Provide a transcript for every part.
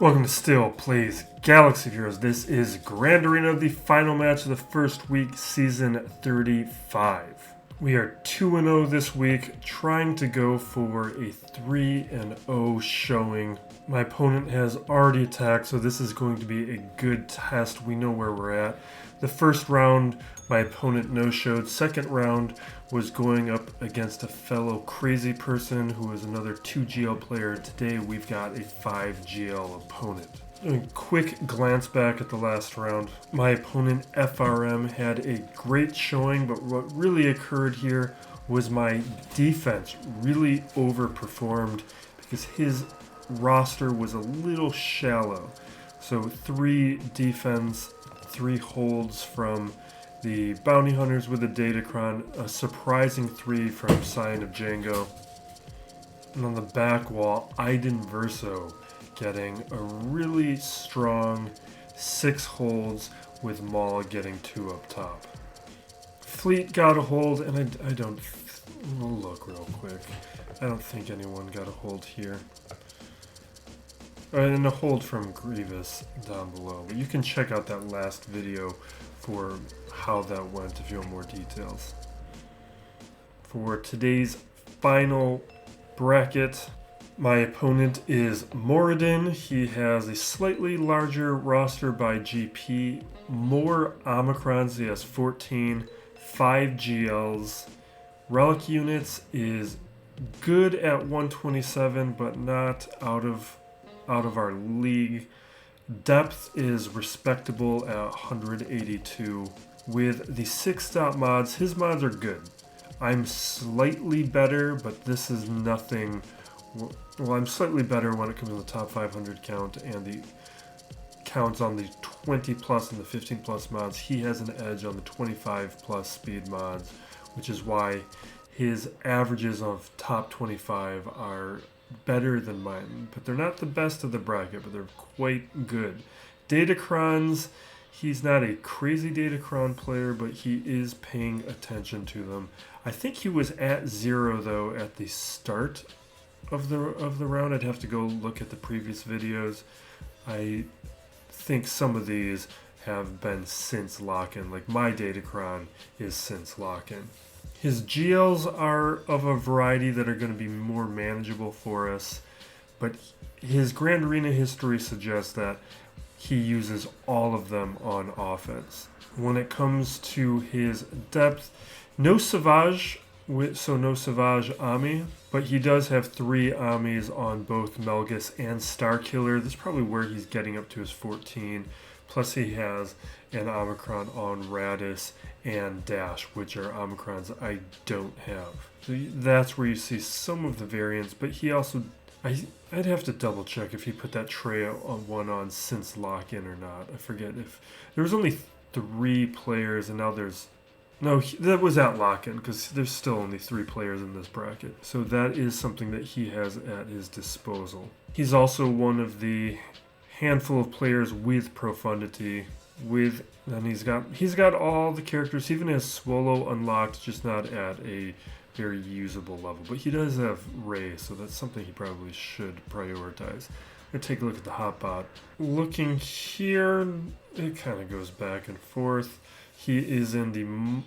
Welcome to Still Plays Galaxy Heroes. This is Grand Arena, the final match of the first week, Season 35. We are 2-0 this week, trying to go for a 3-0 showing. My opponent has already attacked, so this is going to be a good test. We know where we're at. The first round, my opponent no-showed. Second round was going up against a fellow crazy person who is another 2GL player. Today we've got a 5GL opponent. A quick glance back at the last round. My opponent FRM had a great showing, but what really occurred here was my defense really overperformed because his roster was a little shallow. So 3 defense, 3 holds from the Bounty Hunters with a Datacron, a surprising 3 from Sign of Django, and on the back wall, Iden Verso getting a really strong 6 holds with Maul getting 2 up top. Fleet got a hold, and I don't, we'll look real quick. I don't think anyone got a hold here. And a hold from Grievous down below, but you can check out that last video for how that went if you want more details. For today's final bracket, my opponent is Moradin. He has a slightly larger roster by GP, more Omicrons. He has 14, 5 GLs. Relic units is good at 127, but not out of our league. Depth is respectable at 182. With the 6-stop mods, his mods are good. I'm slightly better, but this is nothing. Well, I'm slightly better when it comes to the top 500 count and the counts on the 20 plus and the 15 plus mods. He has an edge on the 25 plus speed mods, which is why his averages of top 25 are better than mine, but they're not the best of the bracket, but they're quite good. Datacrons, he's not a crazy Datacron player, but he is paying attention to them. I think he was at 0 though at the start of the round. I'd have to go look at the previous videos. I think some of these have been since lock-in, like my Datacron is since lock-in. His GLs are of a variety that are going to be more manageable for us, but his Grand Arena history suggests that he uses all of them on offense. When it comes to his depth, no Savage, so no Savage Omi, but he does have 3 Omis on both Melgus and Starkiller. That's probably where he's getting up to his 14. Plus he has an Omicron on Radis and Dash, which are Omicrons I don't have. So that's where you see some of the variants, but he also, I'd have to double check if he put that Traya one on since lock-in or not. I forget if, there was only 3 players and now there's, no, that was at lock-in because there's still only 3 players in this bracket. So that is something that he has at his disposal. He's also one of the handful of players with profundity, and he's got all the characters. He even has Swolo unlocked, just not at a very usable level, but he does have Ray, so that's something he probably should prioritize. I'm gonna take a look at the hotbot. Looking here, it kind of goes back and forth. He is in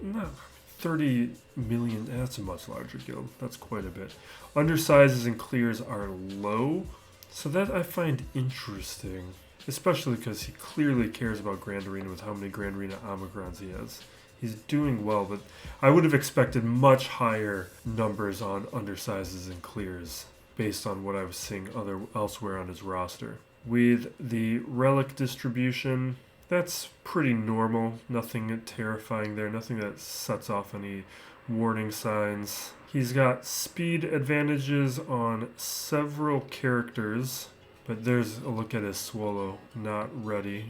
not 30 million, that's a much larger guild. That's quite a bit. Undersizes and clears are low, so that I find interesting, especially because he clearly cares about Grand Arena with how many Grand Arena Omicrons he has. He's doing well, but I would have expected much higher numbers on undersizes and clears based on what I was seeing elsewhere on his roster. With the relic distribution, that's pretty normal. Nothing terrifying there, nothing that sets off any warning signs. He's got speed advantages on several characters, but there's a look at his Swolo, not ready,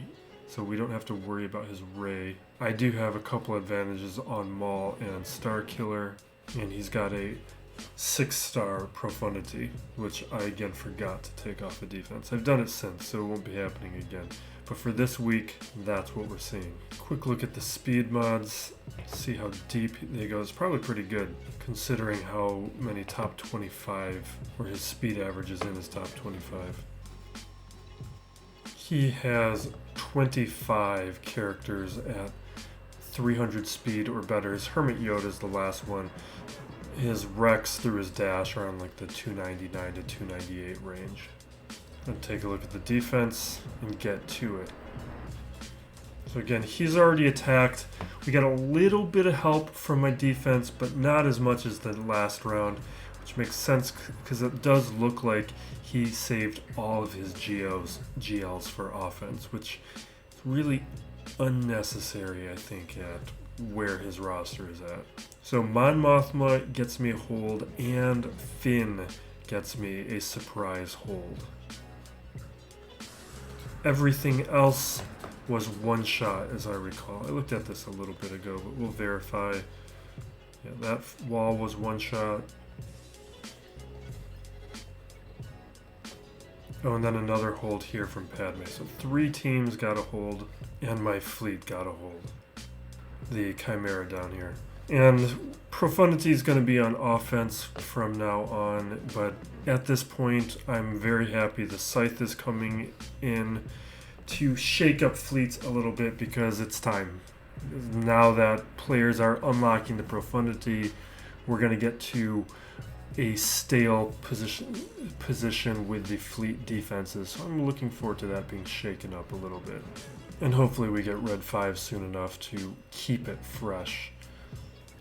so we don't have to worry about his Ray. I do have a couple advantages on Maul and Starkiller, and he's got a 6-star profundity, which I again forgot to take off the defense. I've done it since, so it won't be happening again. But for this week, that's what we're seeing. Quick look at the speed mods, see how deep they go. It's probably pretty good, considering how many top 25, or his speed average is in his top 25. He has 25 characters at 300 speed or better. His Hermit Yoda is the last one. His Rex through his dash are on like the 299 to 298 range. Then take a look at the defense and get to it. So again, he's already attacked. We got a little bit of help from my defense, but not as much as the last round, which makes sense because it does look like he saved all of his GLs for offense, which is really unnecessary, I think, at where his roster is at. So Mon Mothma gets me a hold, and Finn gets me a surprise hold. Everything else was one shot, as I recall. I looked at this a little bit ago, but we'll verify. Yeah, that wall was one shot. Oh, and then another hold here from Padme. So 3 teams got a hold, and my fleet got a hold. The Chimera down here. And Profundity is going to be on offense from now on, but at this point, I'm very happy the Scythe is coming in to shake up fleets a little bit because it's time. Now that players are unlocking the Profundity, we're going to get to a stale position with the fleet defenses. So I'm looking forward to that being shaken up a little bit. And hopefully we get Red 5 soon enough to keep it fresh.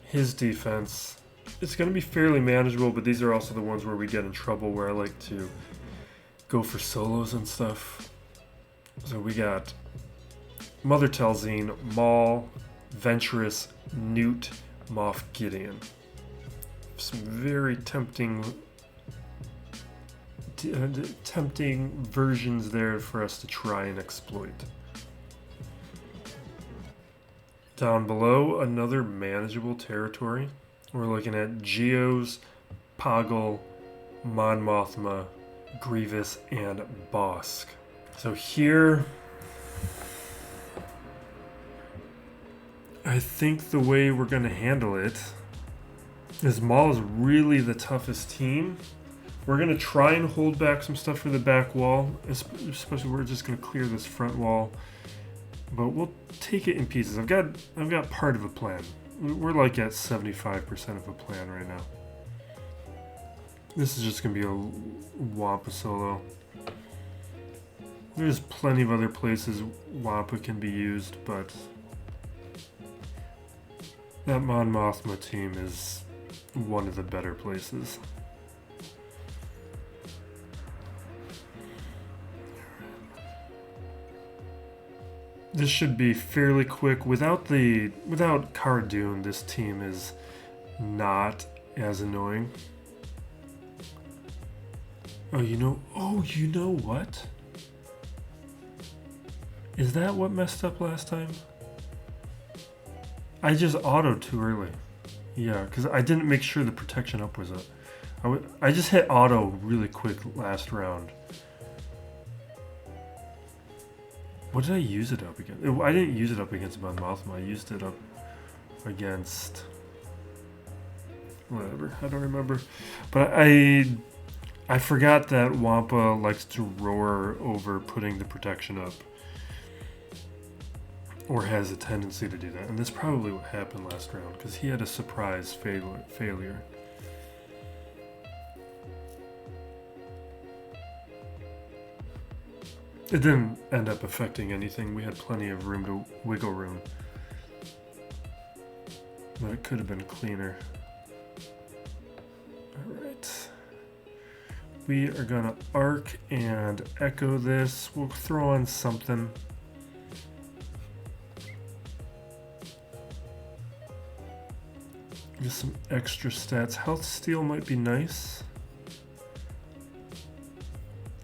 His defense, it's going to be fairly manageable, but these are also the ones where we get in trouble, where I like to go for solos and stuff. So we got Mother Talzine, Maul, Venturous, Nute, Moff Gideon. Some very tempting versions there for us to try and exploit. Down below, another manageable territory. We're looking at Geos, Poggle, Mon Mothma, Grievous, and Bossk. So here, I think the way we're going to handle it is Maul is really the toughest team. We're going to try and hold back some stuff for the back wall, especially we're just going to clear this front wall. But we'll take it in pieces. I've got part of a plan. We're like at 75% of a plan right now. This is just going to be a Wampa solo. There's plenty of other places Wampa can be used, but that Mon Mothma team is one of the better places. This should be fairly quick. Without Cardoon, this team is not as annoying. Oh, you know what? Is that what messed up last time? I just autoed too early. Yeah, because I didn't make sure the protection up was up. I just hit auto really quick last round. What did I use it up against? I didn't use it up against Mon Mothma. I used it up against whatever. I don't remember. But I forgot that Wampa likes to roar over putting the protection up, or has a tendency to do that. And that's probably what happened last round, because he had a surprise failure. It didn't end up affecting anything. We had plenty of room to wiggle room. But it could have been cleaner. Alright. We are gonna arc and echo this. We'll throw on something. Just some extra stats. Health steal might be nice.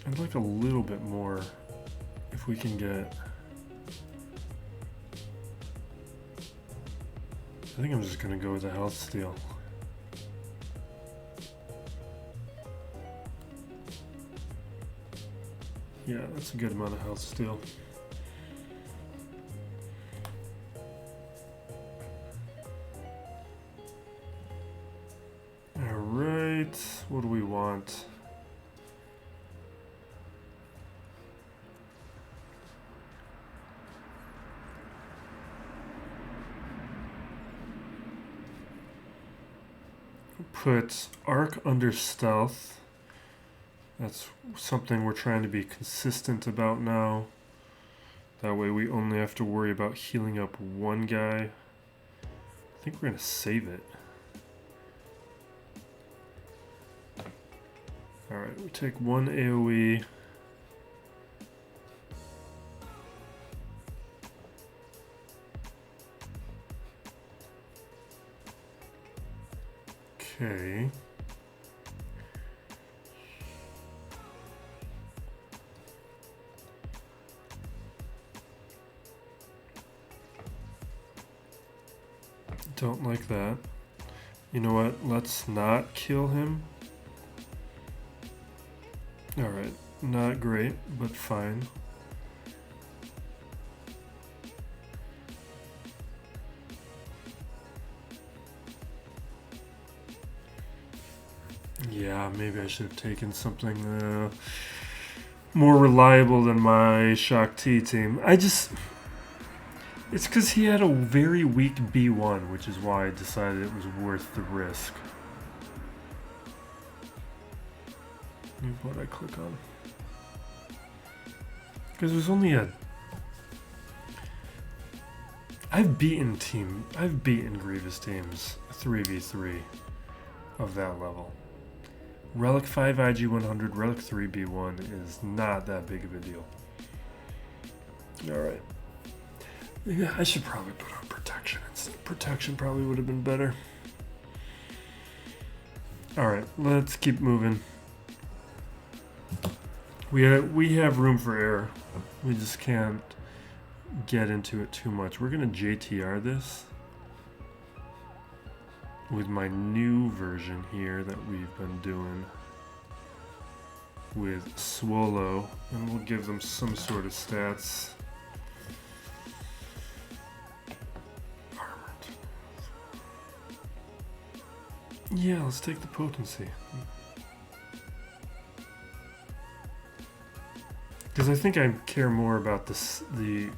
I'd like a little bit more if we can get. I think I'm just gonna go with a health steal. Yeah, that's a good amount of health steal. Alright, what do we want? put arc under stealth. That's something we're trying to be consistent about now. That way we only have to worry about healing up one guy. I think we're going to save it. Alright, we take one AoE. Okay. Don't like that. You know what? Let's not kill him. Alright, not great, but fine. Yeah, maybe I should have taken something more reliable than my Shaak T team. It's because he had a very weak B1, which is why I decided it was worth the risk. What I click on? Because there's only I've beaten Grievous teams 3v3 of that level. Relic 5 IG100, Relic 3 B1 is not that big of a deal. Alright. Yeah, I should probably put on protection instead. Protection probably would have been better. Alright, let's keep moving. We have room for error. We just can't get into it too much. We're going to JTR this with my new version here that we've been doing with Swolo, and we'll give them some sort of stats. Armored. Yeah, let's take the potency. Because I think I care more about this, the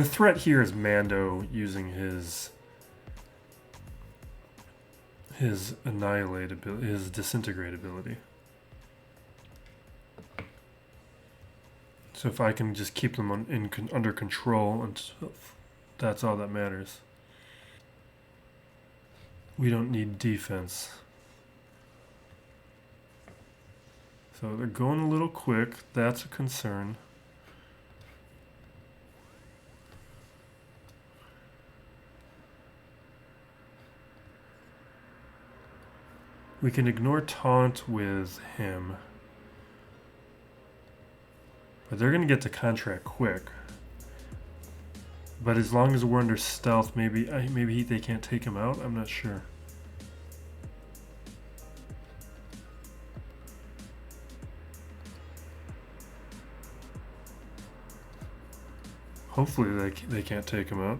threat here is Mando using his annihilate ability, his disintegrate ability. So if I can just keep them under control, and that's all that matters. We don't need defense. So they're going a little quick. That's a concern. We can ignore taunt with him. But they're going to get to contract quick. But as long as we're under stealth, maybe they can't take him out. I'm not sure. Hopefully they can't take him out.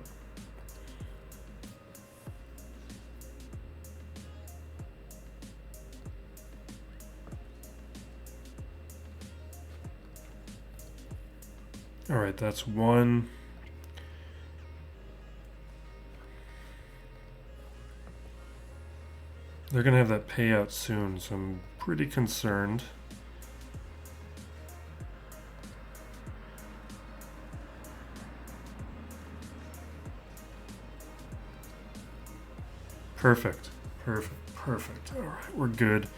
All right, that's one. They're going to have that payout soon, so I'm pretty concerned. Perfect. All right, we're good.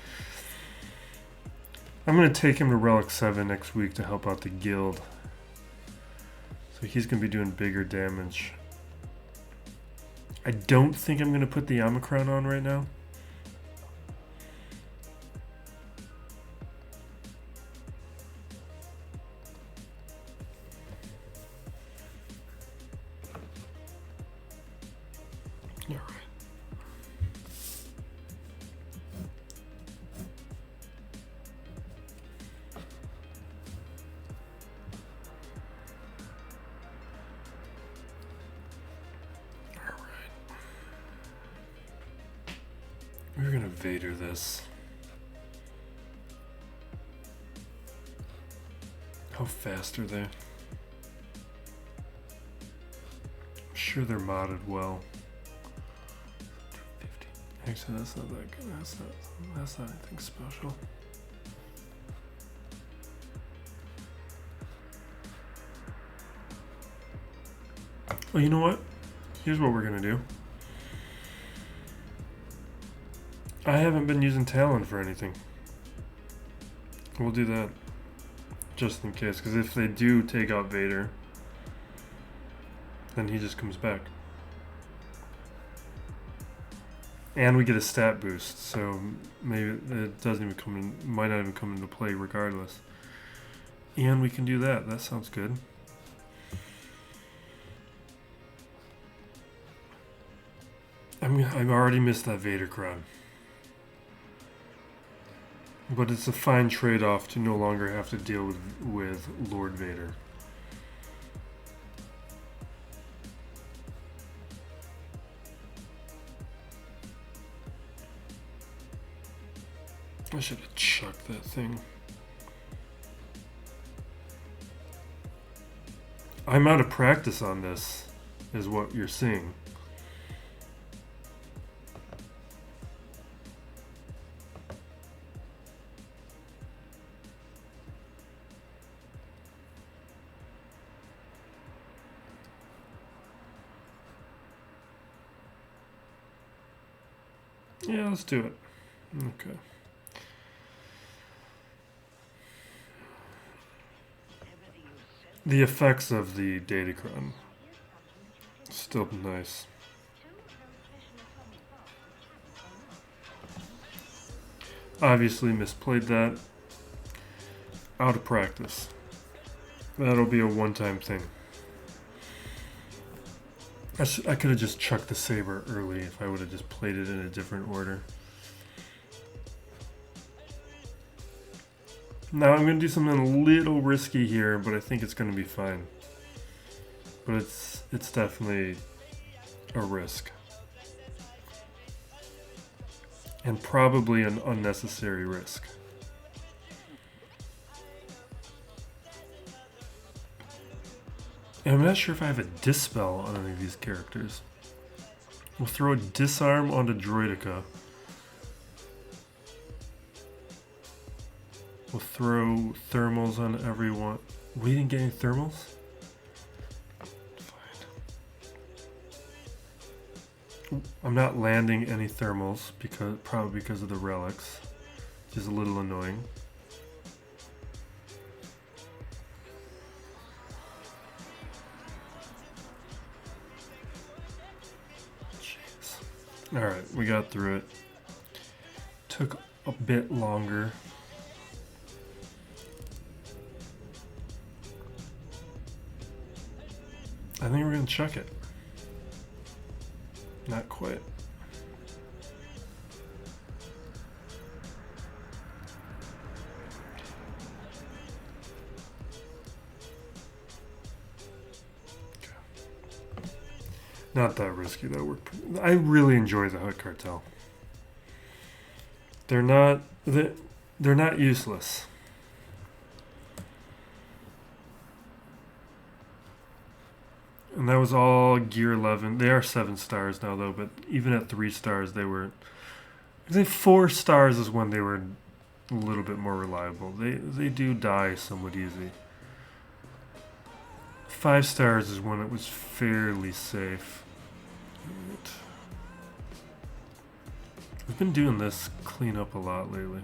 I'm going to take him to Relic 7 next week to help out the guild. So he's going to be doing bigger damage. I don't think I'm going to put the Omicron on right now. We're gonna Vader this. How fast are they? I'm sure they're modded well. Actually, that's not that good. That's not anything special. Well, you know what? Here's what we're gonna do. I haven't been using Talon for anything. We'll do that just in case, because if they do take out Vader, then he just comes back. And we get a stat boost, so maybe it doesn't even come in, might not even come into play regardless. And we can do that. That sounds good. I've already missed that Vader crown. But it's a fine trade-off to no longer have to deal with Lord Vader. I should have chucked that thing. I'm out of practice on this, is what you're seeing. Yeah, let's do it. Okay. The effects of the Datacron. Still nice. Obviously misplayed that. Out of practice. That'll be a one-time thing. I could have just chucked the saber early if I would have just played it in a different order. Now I'm going to do something a little risky here, but I think it's going to be fine. But it's definitely a risk. And probably an unnecessary risk. And I'm not sure if I have a Dispel on any of these characters. We'll throw a Disarm onto Droideka. We'll throw thermals on everyone. We didn't get any thermals? Fine. I'm not landing any thermals probably because of the relics, which is a little annoying. Jeez. All right, we got through it. Took a bit longer. I think we're going to chuck it. Not quite. Okay. Not that risky though. I really enjoy the Hutt Cartel. They're not useless. And that was all gear 11. They are 7 stars now, though, but even at 3 stars, they were... I think 4 stars is when they were a little bit more reliable. They do die somewhat easy. 5 stars is when it was fairly safe. Right. We've been doing this cleanup a lot lately.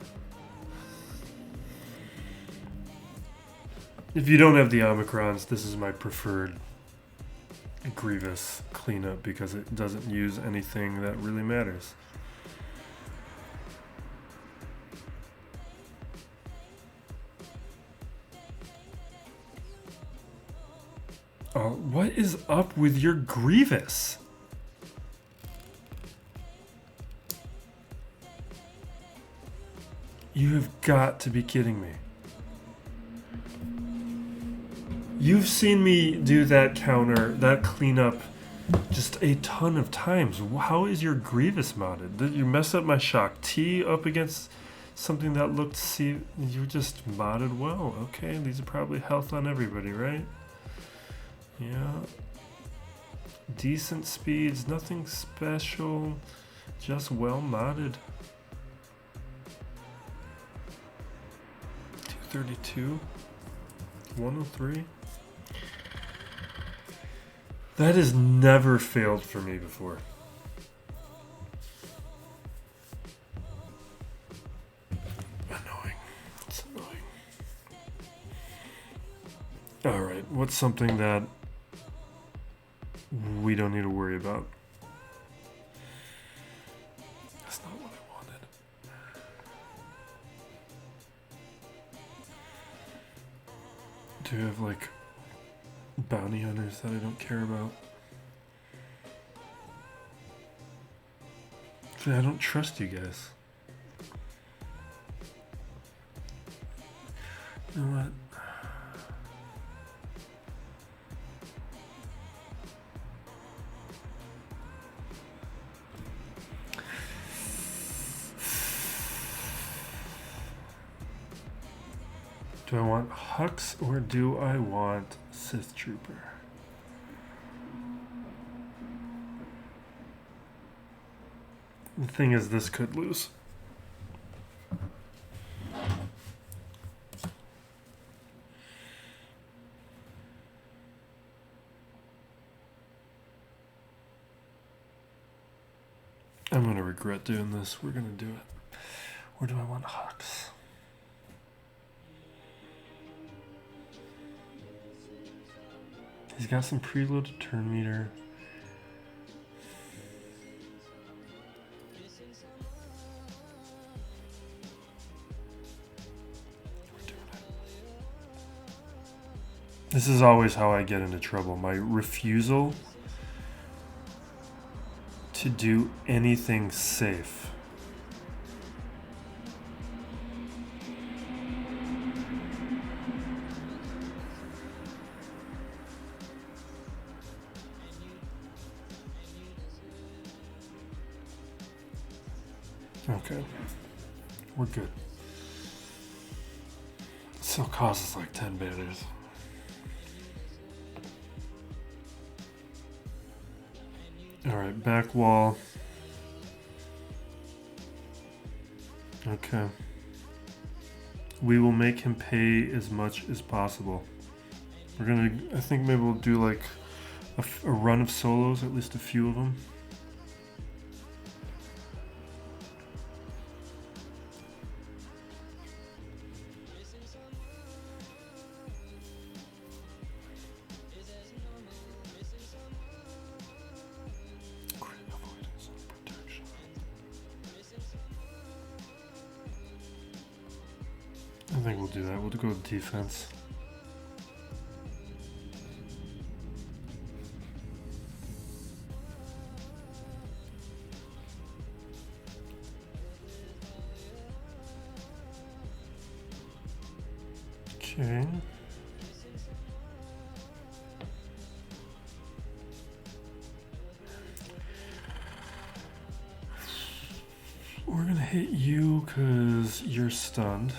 If you don't have the Omicrons, this is my preferred Grievous cleanup because it doesn't use anything that really matters. Oh, what is up with your Grievous? You have got to be kidding me. You've seen me do that counter, that cleanup, just a ton of times. How is your Grievous modded? Did you mess up my Shaak T up against something that looked... You just modded well. Okay, these are probably health on everybody, right? Yeah. Decent speeds, nothing special. Just well modded. 232. 103. That has never failed for me before. Annoying. It's annoying. Alright, what's something that we don't need to worry about? That's not what I wanted. Do you have like bounty hunters that I don't care about? See, I don't trust you guys. You know what? Do I want Hux or do I want Sith Trooper? The thing is, this could lose. I'm gonna regret doing this. We're gonna do it. Or do I want Hux? He's got some preloaded turn meter. We're doing it. This is always how I get into trouble. My refusal to do anything safe. Okay, we're good. It still costs us like 10 banners. Alright, back wall. Okay. We will make him pay as much as possible. We're gonna, I think maybe we'll do like a run of solos, at least a few of them. I think we'll do that. We'll go with defense. Okay. We're gonna hit you because you're stunned.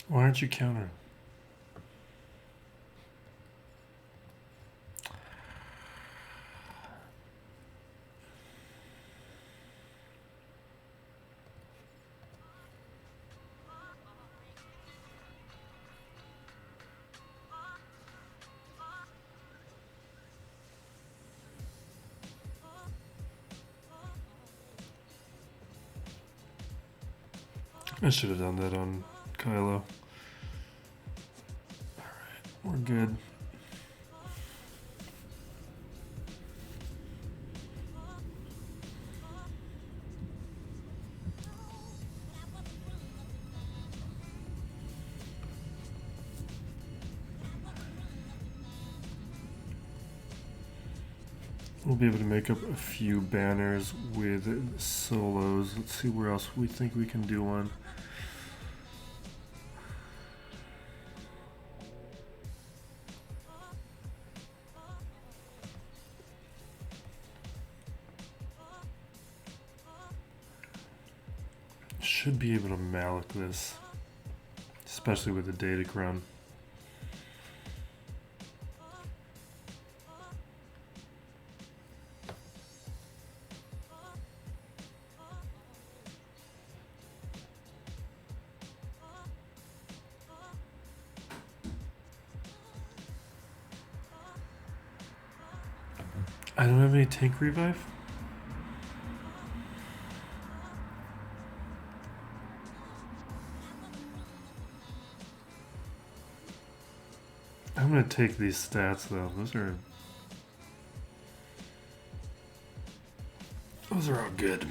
Why aren't you countering? I should have done that on Kylo. Alright, we're good. We'll be able to make up a few banners with solos. Let's see where else we think we can do one. should be able to Malak this, especially with the Datacron. I don't have any tank revive. I'm gonna take these stats though. Those are all good.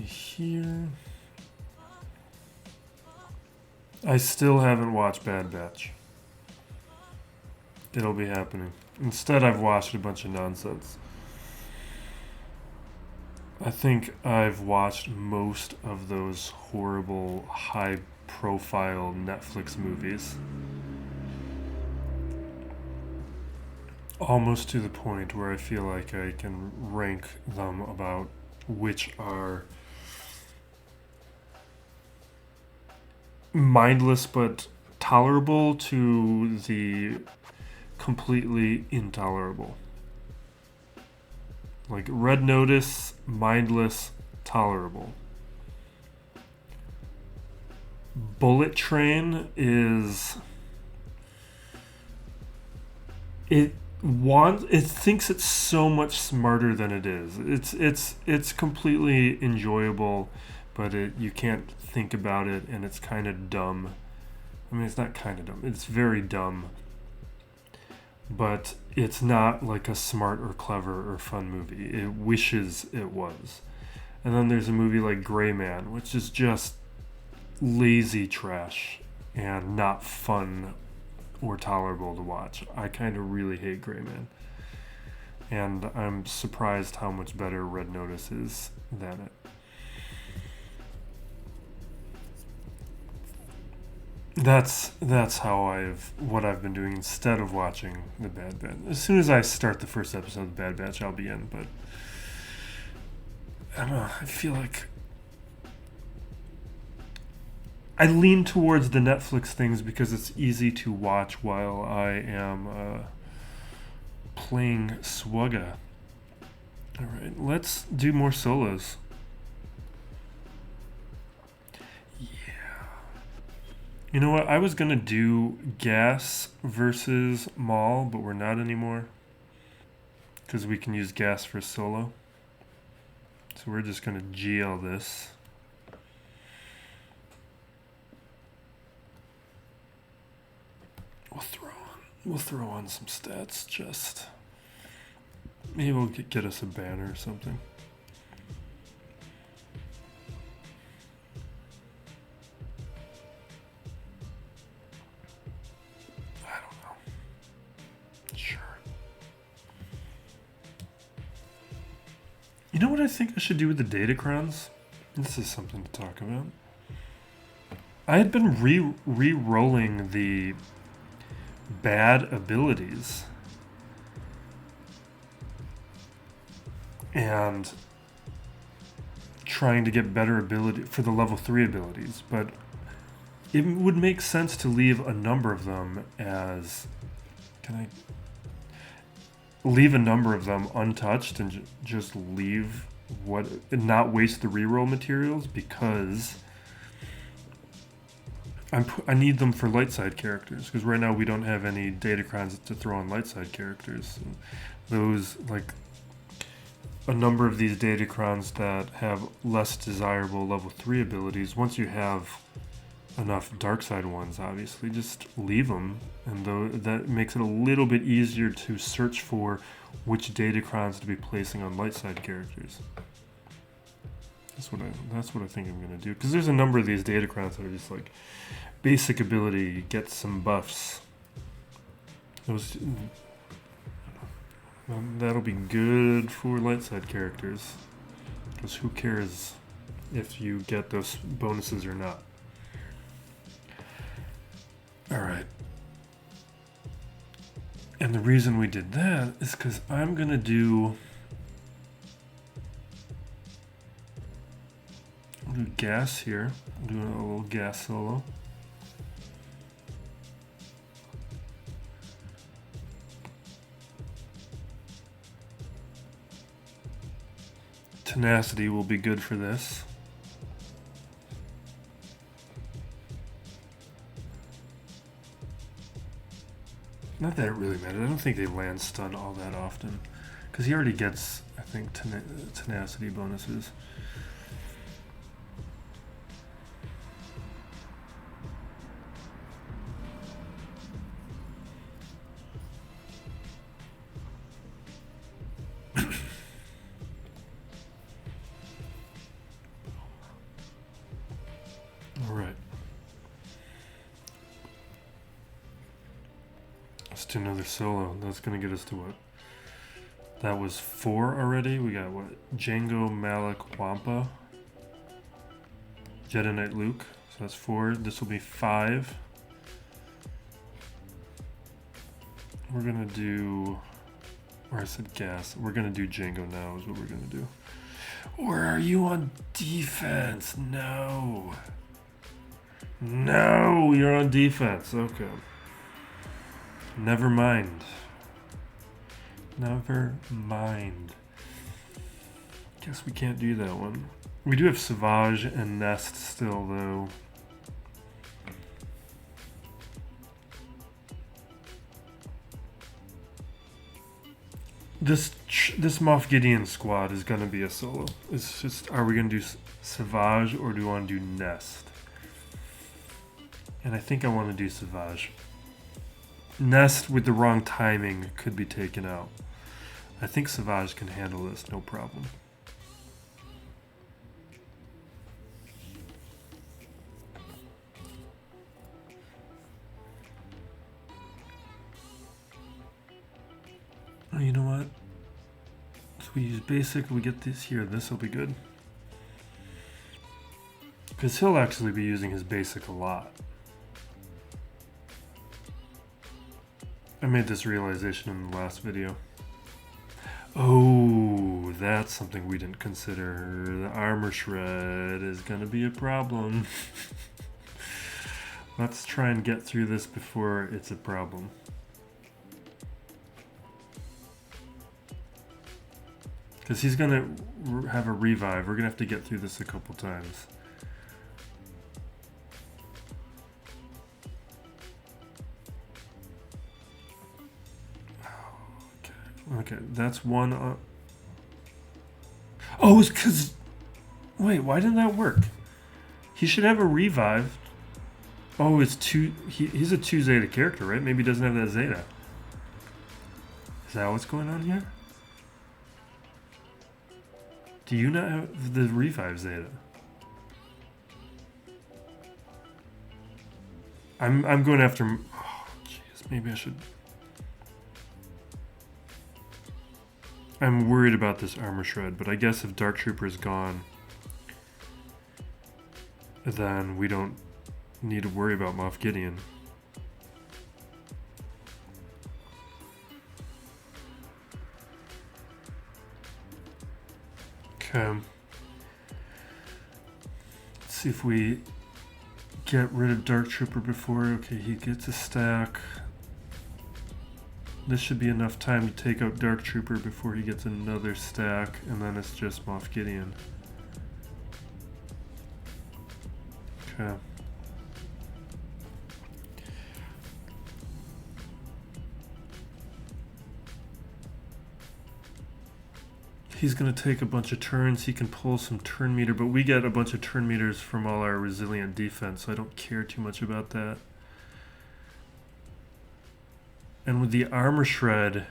Here. I still haven't watched Bad Batch. It'll be happening. Instead, I've watched a bunch of nonsense. I think I've watched most of those horrible, high-profile Netflix movies. Almost to the point where I feel like I can rank them about which are mindless but tolerable to the completely intolerable. Like Red Notice, mindless, tolerable. Bullet Train is... It thinks it's so much smarter than it is. It's completely enjoyable, but you can't think about it, and it's kind of dumb. I mean, it's not kind of dumb. It's very dumb. But it's not like a smart or clever or fun movie. It wishes it was. And then there's a movie like Gray Man, which is just lazy trash and not fun or tolerable to watch. I kind of really hate Gray Man. And I'm surprised how much better Red Notice is than it. That's what I've been doing instead of watching the Bad Batch. As soon as I start the first episode of the Bad Batch, I'll be in. But I don't know. I feel like I lean towards the Netflix things because it's easy to watch while I am playing Swugga. All right, let's do more solos. You know what? I was going to do Gas versus Maul, but we're not anymore. Because we can use Gas for solo. So we're just going to GL this. We'll throw on some stats just. Maybe we'll get us a banner or something. You know what I think I should do with the Datacrons? This is something to talk about. I had been re-rolling the bad abilities. And trying to get better ability for the level 3 abilities. But it would make sense to leave a number of them as... Can I... leave a number of them untouched and just leave and not waste the reroll materials because I need them for light side characters because right now we don't have any Datacrons to throw on light side characters. And those, like a number of these Datacrons that have less desirable level 3 abilities, once you have enough dark side ones, obviously just leave them, and that makes it a little bit easier to search for which Datacrons to be placing on light side characters. That's what I think I'm gonna do, because there's a number of these Datacrons that are just like basic ability, get some buffs. That'll be good for light side characters. Because who cares if you get those bonuses or not. Alright. And the reason we did that is because I'm going to do gas here. I'm doing a little gas solo. Tenacity will be good for this. Not that it really matters. I don't think they land stun all that often. Because he already gets, I think, tenacity bonuses. Another solo. That's gonna get us to what? That was 4 already. We got what? Django, Malak, Wampa, Jedi Knight Luke. So that's 4. This will be 5. We're gonna do, or I said gas. We're gonna do Django now is what we're gonna do. Or are you on defense? No. No, you're on defense. Okay. Never mind. Never mind. Guess we can't do that one. We do have Savage and Nest still, though. This Moff Gideon squad is gonna be a solo. It's just, are we gonna do Savage or do we want to do Nest? And I think I want to do Savage. Nest with the wrong timing could be taken out. I think Savage can handle this, no problem. Oh, you know what? So we use basic, we get this here, this will be good. Because he'll actually be using his basic a lot. I made this realization in the last video. Oh, that's something we didn't consider. The armor shred is gonna be a problem. Let's try and get through this before it's a problem. Because he's gonna have a revive. We're gonna have to get through this a couple times. Okay, that's one. Oh, it's because. Wait, why didn't that work? He should have a revive. Oh, it's 2. He's a 2 Zeta character, right? Maybe he doesn't have that Zeta. Is that what's going on here? Do you not have the revive Zeta? I'm going after. Oh, jeez, maybe I should. I'm worried about this armor shred, but I guess if Dark Trooper is gone, then we don't need to worry about Moff Gideon. Okay. Let's see if we get rid of Dark Trooper before. Okay, he gets a stack. This should be enough time to take out Dark Trooper before he gets another stack, and then it's just Moff Gideon. Okay. He's going to take a bunch of turns. He can pull some turn meter, but we get a bunch of turn meters from all our resilient defense, so I don't care too much about that. And with the armor shred,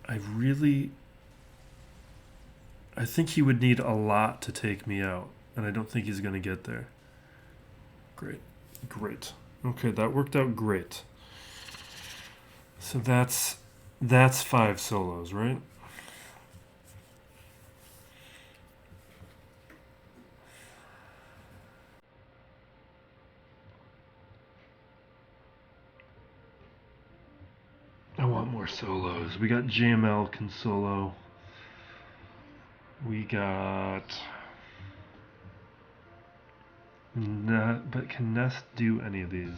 I think he would need a lot to take me out, and I don't think he's going to get there. Great. Okay, that worked out great. So that's 5 solos, right? I want more solos. We got JML can solo. We got but can Nest do any of these?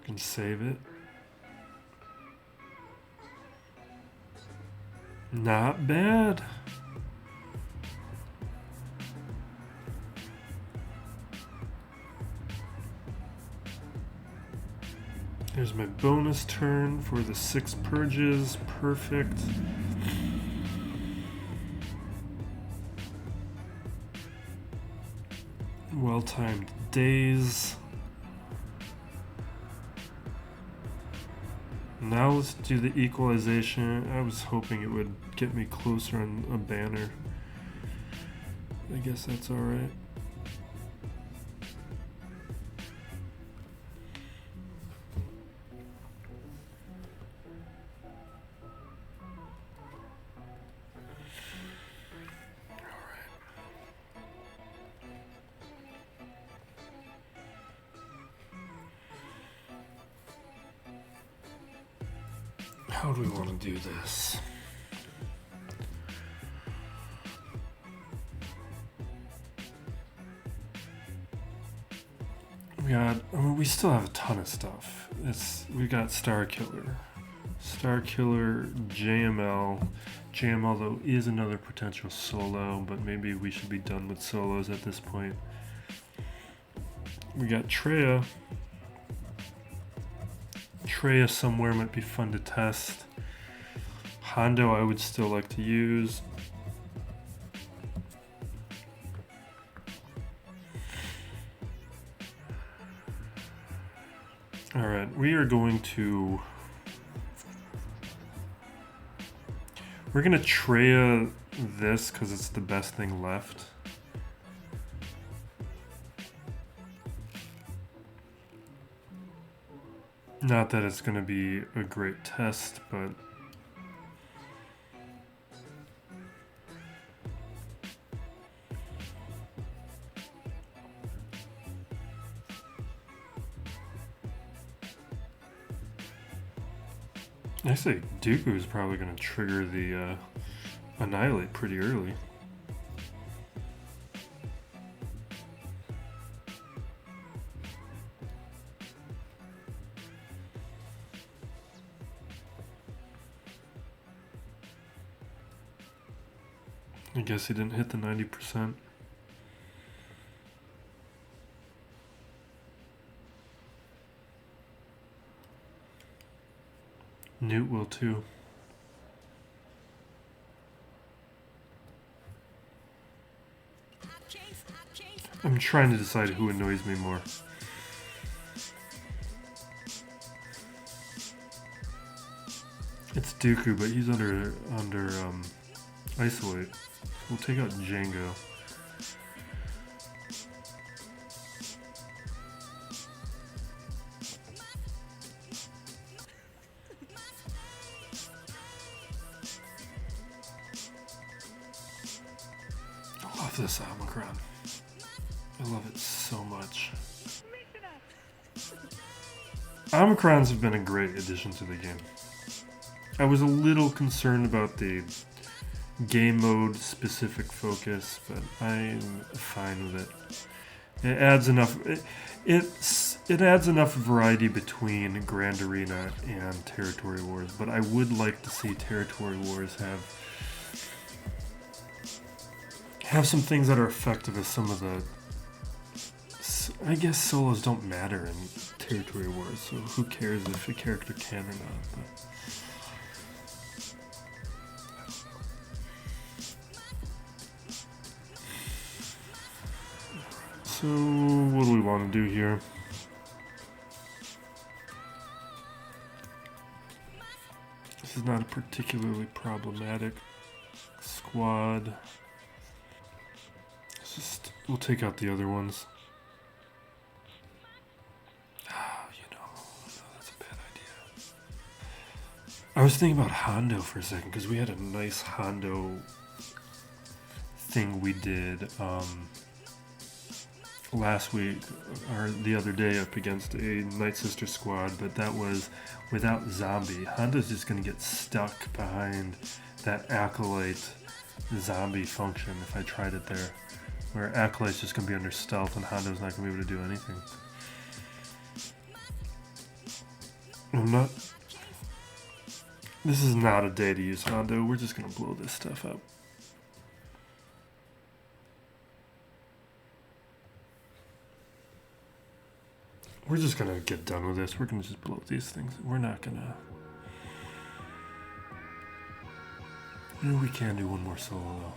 Can save it. Not bad. There's my bonus turn for the 6 purges. Perfect. Well-timed days. Now let's do the equalization. I was hoping it would get me closer on a banner. I guess that's alright. How do we want to do this? We still have a ton of stuff. We got Star Killer, JML. JML though is another potential solo, but maybe we should be done with solos at this point. We got Traya. Traya somewhere might be fun to test. Hondo I would still like to use. Alright, we're gonna Traya this because it's the best thing left. Not that it's gonna be a great test, but I say Dooku is probably going to trigger the Annihilate pretty early. I guess he didn't hit the 90%. Nute will too. I'm trying to decide who annoys me more. It's Dooku, but he's under isolate. We'll take out Django. I love this Omicron. I love it so much. Omicrons have been a great addition to the game. I was a little concerned about the game mode specific focus, but I'm fine with it. It adds enough. It adds enough variety between Grand Arena and Territory Wars, but I would like to see Territory Wars have some things that are effective as some of the. I guess solos don't matter in Territory Wars, so who cares if a character can or not? But. So, what do we want to do here? This is not a particularly problematic squad. We'll take out the other ones. That's a bad idea. I was thinking about Hondo for a second, because we had a nice Hondo thing we did last week, or the other day, up against a Night Sister squad, but that was without zombie. Hondo's just going to get stuck behind that Acolyte zombie function if I tried it there. Where Acolyte's just going to be under stealth and Hondo's not going to be able to do anything. This is not a day to use Hondo. We're just going to blow this stuff up. We're just going to get done with this. We're going to just blow these things. We're not going to... We can do one more solo though.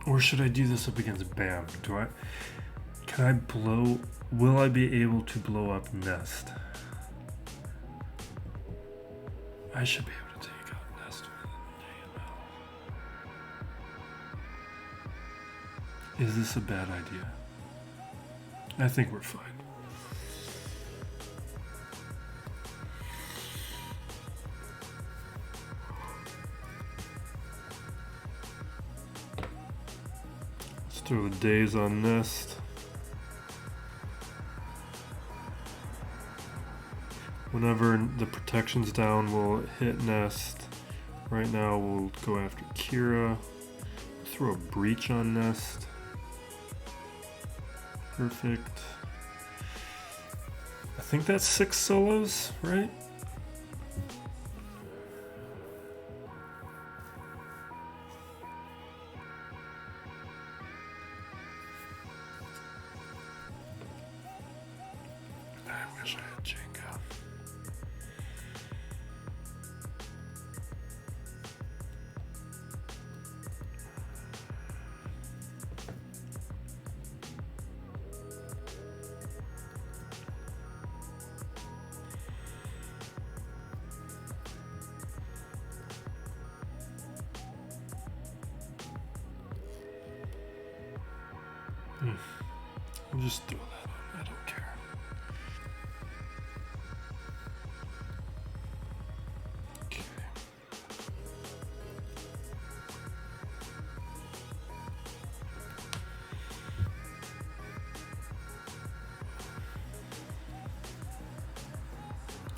Or should I do this up against Bam? Will I be able to blow up Nest? I should be able to take out Nest with AML. Is this a bad idea? I think we're fine. Throw the days on nest. Whenever the protection's down, we'll hit nest. Right now, we'll go after Kira. Throw a breach on nest. Perfect. I think that's 6 solos, right? I wish I had Jenga. I'll just throw that on, I don't care. Okay.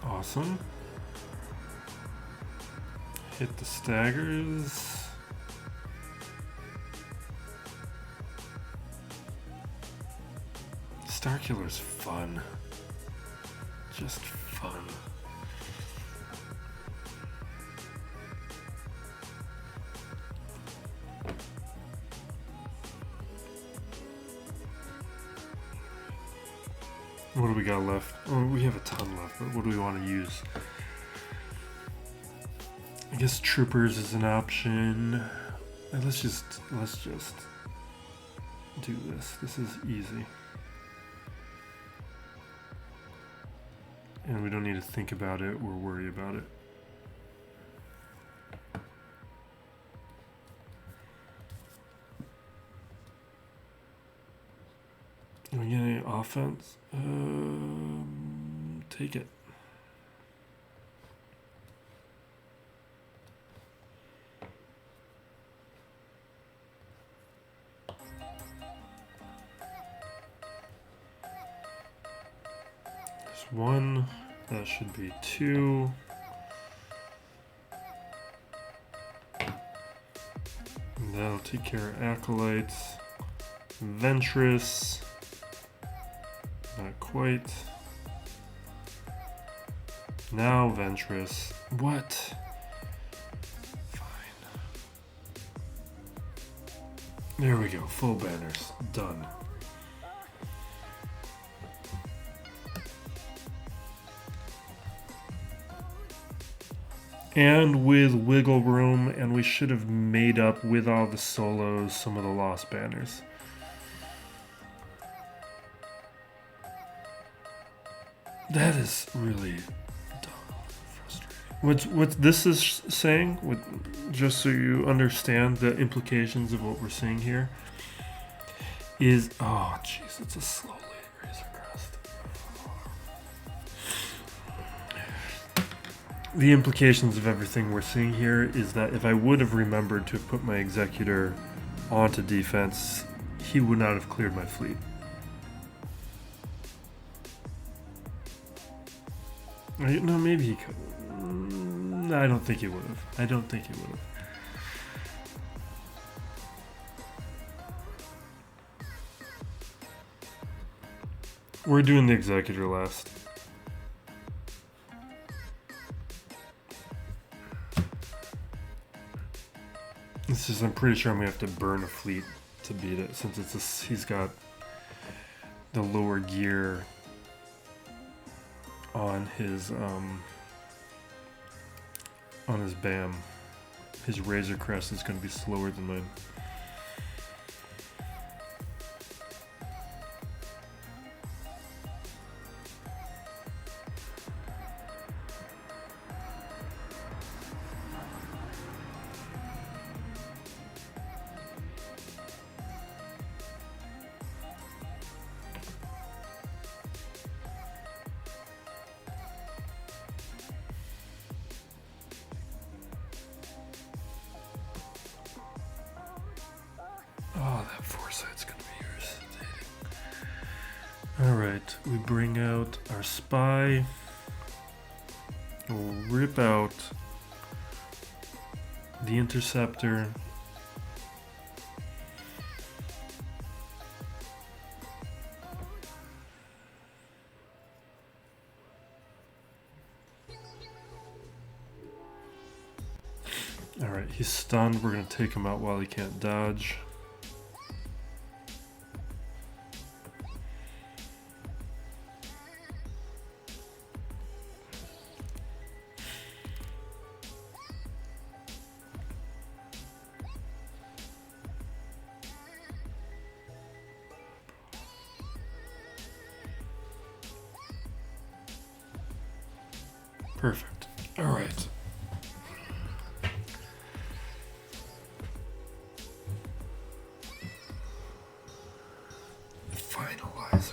Awesome. Hit the staggers. Starkiller's fun. Just fun. What do we got left? Oh, we have a ton left, but what do we want to use? I guess troopers is an option. Let's just do this. This is easy. And we don't need to think about it or worry about it. Do we get any offense? Take it. There's 1. That should be 2. And that'll take care of Acolytes. Ventress. Not quite. Now Ventress. What? Fine. There we go. Full banners. Done. And with wiggle room, and we should have made up with all the solos some of the lost banners. That is really dumb, frustrating. What this is saying, just so you understand the implications of what we're saying here, is, oh jeez, it's a slowly Razor Crest. The implications of everything we're seeing here is that if I would have remembered to put my Executor onto defense, he would not have cleared my fleet. No, maybe he could. I don't think he would have. I don't think he would have. We're doing the Executor last. It's just, I'm pretty sure I'm gonna have to burn a fleet to beat it, since he's got the lower gear on his BAM. His Razor Crest is gonna be slower than mine. Oh, that foresight's Alright, we bring out our spy. We'll rip out the interceptor. Alright, he's stunned. We're going to take him out while he can't dodge. Perfect. Alright. Finalizer.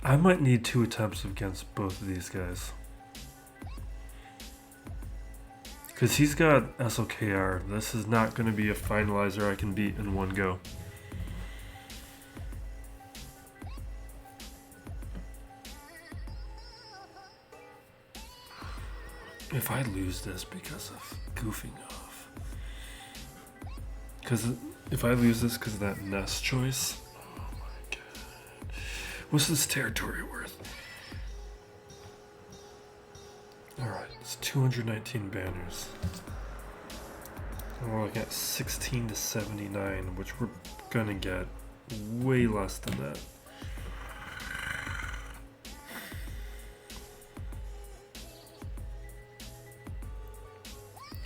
I might need 2 attempts against both of these guys. Because he's got SLKR. This is not going to be a finalizer I can beat in one go. If I lose this because of goofing off. Because if I lose this because of that nest choice. Oh my god. What's this territory worth? Alright, it's 219 banners. And we're looking at 16 to 79, which we're gonna get way less than that.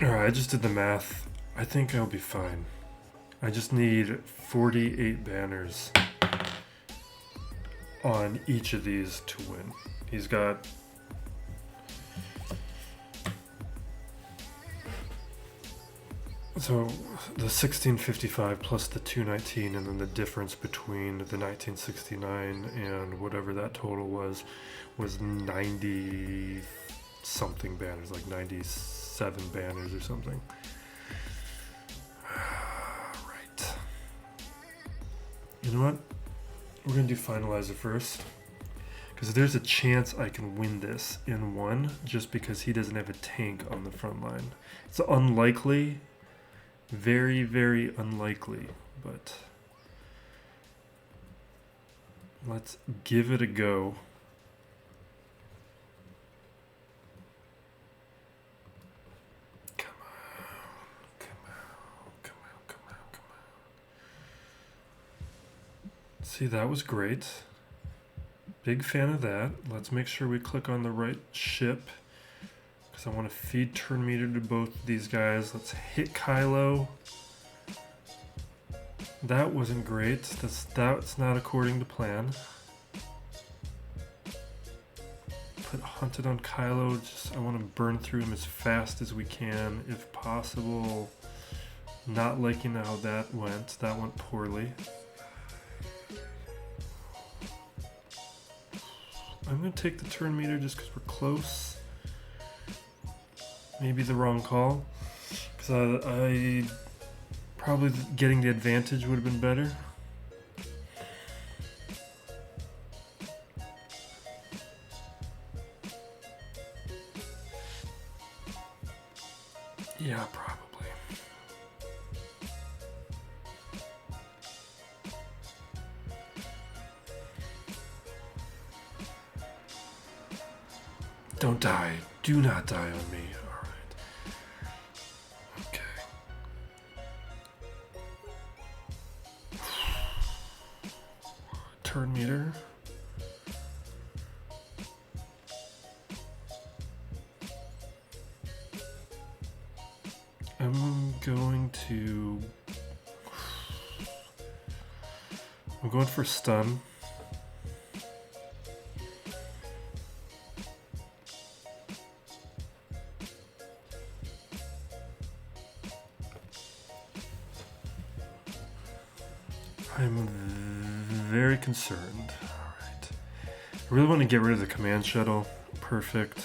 Alright, I just did the math. I think I'll be fine. I just need 48 banners on each of these to win. He's got... So, the 1655 plus the 219, and then the difference between the 1969 and whatever that total was 90 something banners, like 97 banners or something. Right. You know what? We're gonna do Finalizer first, because there's a chance I can win this in one, just because he doesn't have a tank on the front line. It's unlikely, very, very unlikely, but let's give it a go. Come on, come on, come on, come on, come on. See, that was great. Big fan of that. Let's make sure we click on the right ship, because I want to feed turn meter to both these guys. Let's hit Kylo. That wasn't great. That's not according to plan. Put Hunted on Kylo. I want to burn through him as fast as we can, if possible. Not liking how that went. That went poorly. I'm going to take the turn meter just because we're close. Maybe the wrong call, because I probably getting the advantage would have been better. Yeah, probably. Don't die. Do not die on me. Turn meter. I'm going for stun. I'm very concerned. Alright. I really want to get rid of the command shuttle. Perfect.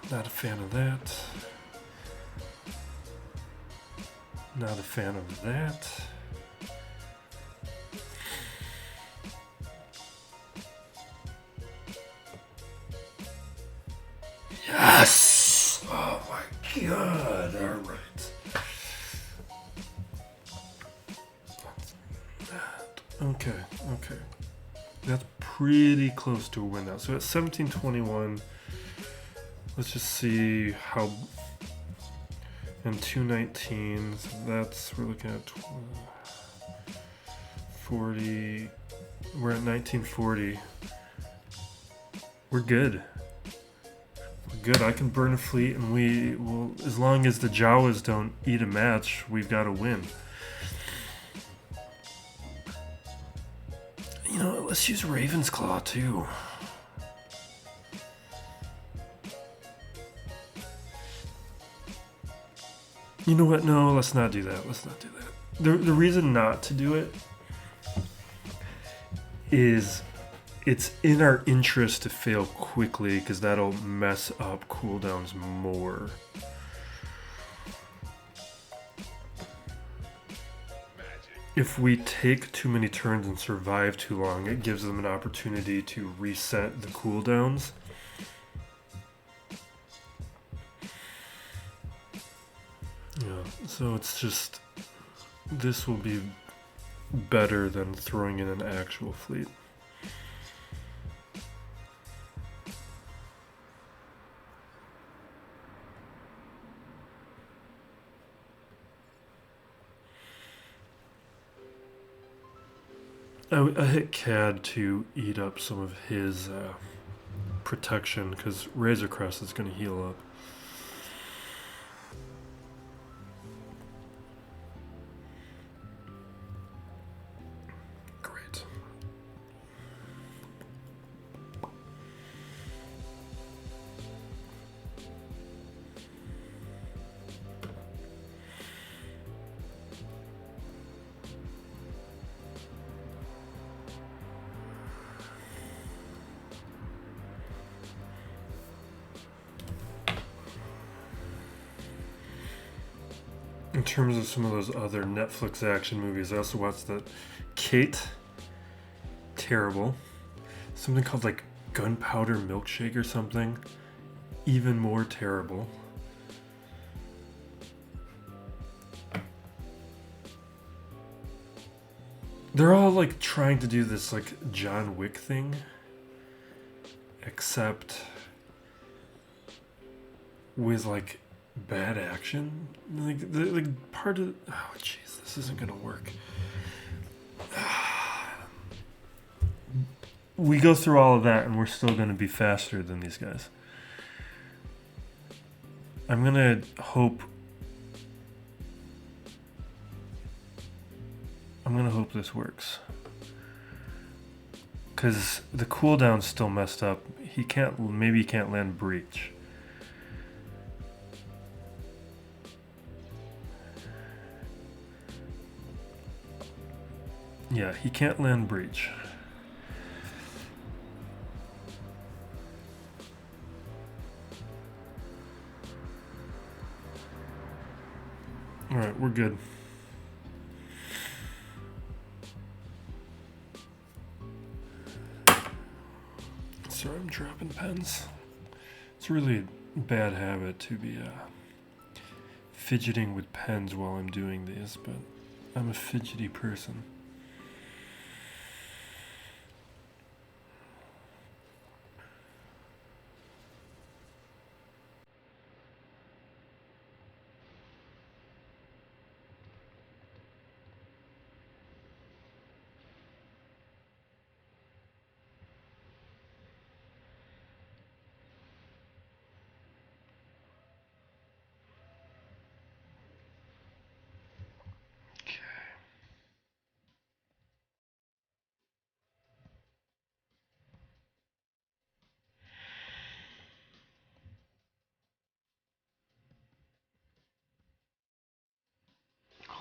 I'm Not a fan of that. Not a fan of that. Yes! Oh my god, alright. Okay, okay. That's pretty close to a win now. So at 1721, let's just see how. And 219, so that's, we're looking at 40. We're at 1940. We're good. We're good. I can burn a fleet, and we will, as long as the Jawas don't eat a match, we've got to win. You know what, let's use Raven's Claw too. You know what, no, let's not do that. Let's not do that. The reason not to do it is it's in our interest to fail quickly because that'll mess up cooldowns more. If we take too many turns and survive too long, it gives them an opportunity to reset the cooldowns. Yeah, so it's just, this will be better than throwing in an actual fleet. I hit CAD to eat up some of his protection because Razor Crest is going to heal up. Great. In terms of some of those other Netflix action movies, I also watched that Kate. Terrible. Something called like Gunpowder Milkshake or something. Even more terrible. They're all like trying to do this like John Wick thing. Except with like bad action. Like the part of, oh jeez, this isn't gonna work. We go through all of that and we're still gonna be faster than these guys. I'm gonna hope this works. Cause the cooldown's still messed up. Maybe he can't land breach. Yeah, he can't land breach. Alright, we're good. Sorry, I'm dropping pens. It's a really bad habit to be fidgeting with pens while I'm doing these, but I'm a fidgety person.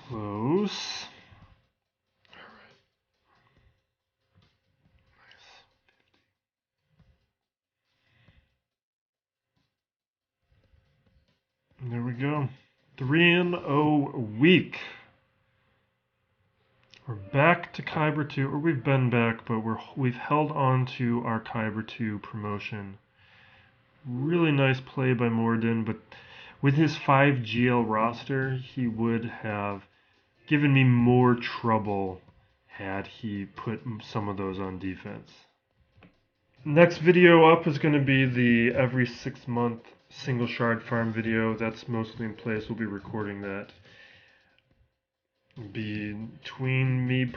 Close. Alright. Nice. go. 3-0 week. We're back to Kyber 2, or we've been back, but we've held on to our Kyber 2 promotion. Really nice play by Morden, but with his 5 GL roster, he would have given me more trouble had he put some of those on defense. Next video up is going to be the every 6-month single shard farm video. That's mostly in place. We'll be recording that. Between me,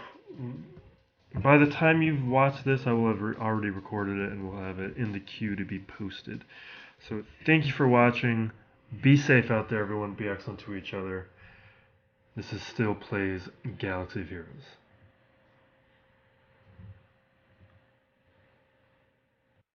by the time you've watched this, I will have already recorded it and we'll have it in the queue to be posted. So thank you for watching. Be safe out there, everyone. Be excellent to each other. This is Still Plays Galaxy of Heroes.